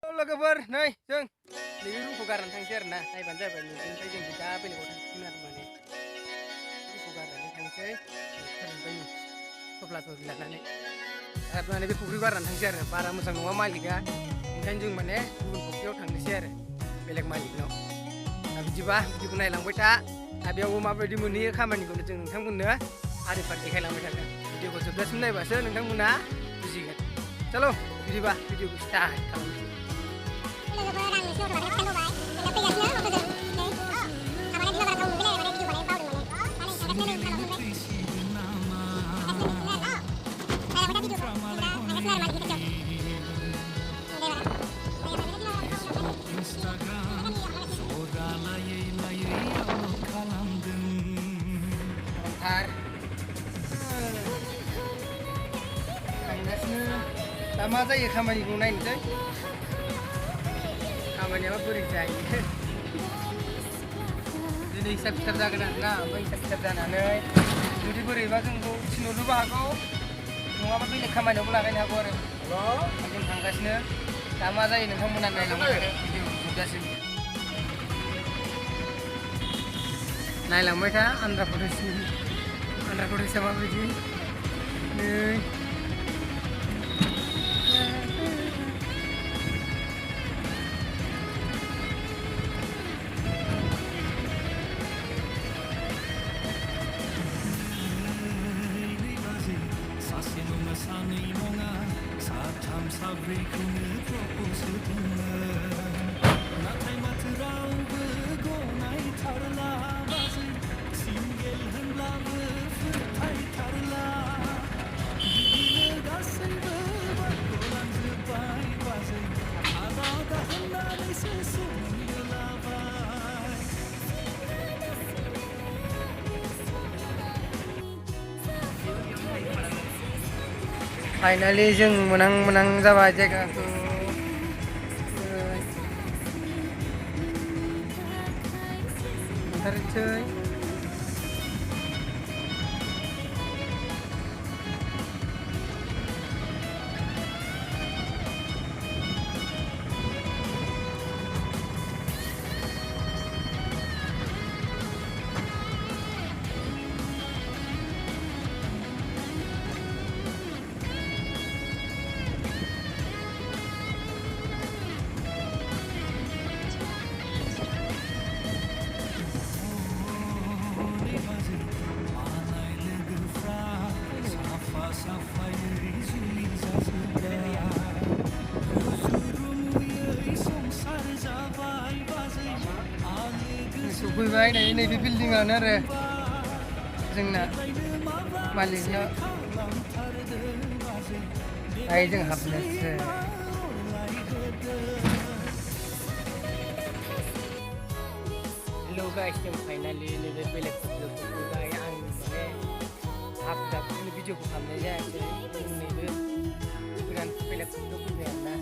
लोगोफोर नै जों नैबे रुमखौ गारनानै थांसै आरो ना नायबानो जाबाय नैबेनिफ्राय जों दा बेलेगाव थांसिगोन आरो माने रुमखौ गारनानै थांसै फोरोंबाय थफ्ला थफ्लि लानानै गारनानै बे फुख्रिखौ गारनानै थांसै आरो बारा मोजां नङा मालिकआ ओंखायनो जों माने गुबुन फुख्रियाव थांनोसै आरो बेलेग मालिकनाव दा बिदिबा भिडिअखौ नायलांबाय था दा बेयावबो माबायदि मोनहैयो खामानिखौनो जों नोंथांमोननो फारि फारि देखायलांबाय थागोन भिडिअखौ जोबजासिम नायबासो नोंथांमोना बुजिगोन चलो बिदिबा भिडिअखौ स्टार्ट खालामनोसै दा मा जायो खामानिखौ नायनोसै खामानियाबा बोरै जायो दिनै हिसाब खिथाब जागोन आरोना ओमफ्राय हिसाब खिथाब जानानै जुदि बोरैबा जोंखौ थिनहरनोबो हागौ नङाबा बेलेग खामानियावबो लागायनो हागौ आरो जों थांगासिनो दा मा जायो नोंथांमोना नायलांबाय थादो भिडिअखौ जोबजासिम नायलांबाय था आन्ध्र प्रदेशआ माबायदि नै फाइनालि जों मोनां जाबाय जायगाखौ ओंखारनोसै सफैबाय नैबे बिल्डिंआनो आरो जोंना मालिकना दायो जों हाबनोसै हेल' गाइस जों फाइनालि नैबे बेलेग फुख्रियाव सफैबाय आं माने हाफ भिडिअखौ खालामनाय जायासै नैबे गोदान बेलेग फुख्रियाव फैबाय आरोना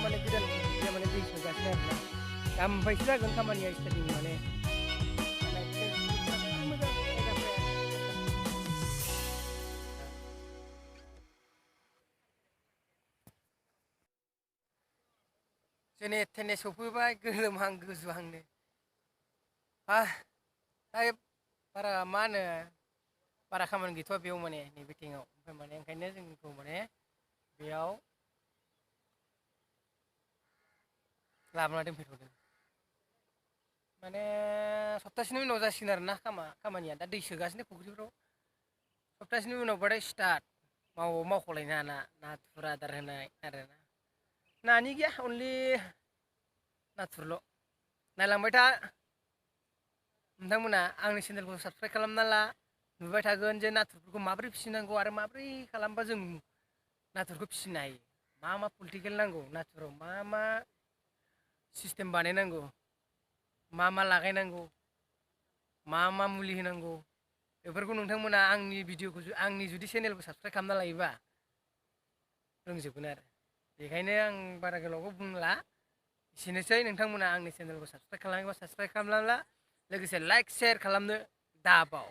माने गोदान फुख्रिया माने दै सोगासिनो आरोना गामोननिफ्रायसो जागोन खामानिया स्टार्टिं माने जेने थेने सफैबाय गोलोमहां गोजुहांनो दायो बारा मा होनो बारा खामानि गैथ'वा बेयाव माने नैबे टिङाव ओमफ्राय माने ओंखायनो जोंखौ माने बेयाव लाबोना दोनफैथ'दों माने सप्तासेनि उनाव जासिगोन आरो ना खामानिया दा दै सोगासिनो फुख्रिफ्राव सप्तासेनि उनावबाथाय स्टार्ट मावख'लायनो हाना नाथुर आदार होनाय आरोना नानि गैया अनलि नाथुरल' नायलांबाय था नोंथांमोना आंनि चेनेलखौ साबसक्राइब खालामना ला नुबाय थागोन जे नाथुरफोरखौ माबोरै फिसिनांगौ आरो माबोरै खालामबा जों नाथुरखौ फिसिनो हायो मा पलिटिकेल नांगौ नाथुराव मा सिस्टेम बानायनांगौ मा लागायनांगौ मा मुलि होनांगौ बेफोरखौ नोंथांमोना आंनि भिडिअखौ आंनि जुदि चेनेलखौ साबसक्राइब खालामना लायोबा रोंजोबगोन आरो बेखायनो आं बारा गोलावखौ बुंला एसेनोसै नोंथांमोना आंनि चेनेलखौ साबसक्राइब खालामोबा साबसक्राइब खालामना ला लोगोसे लाइक शेयार खालामनो दाबाव।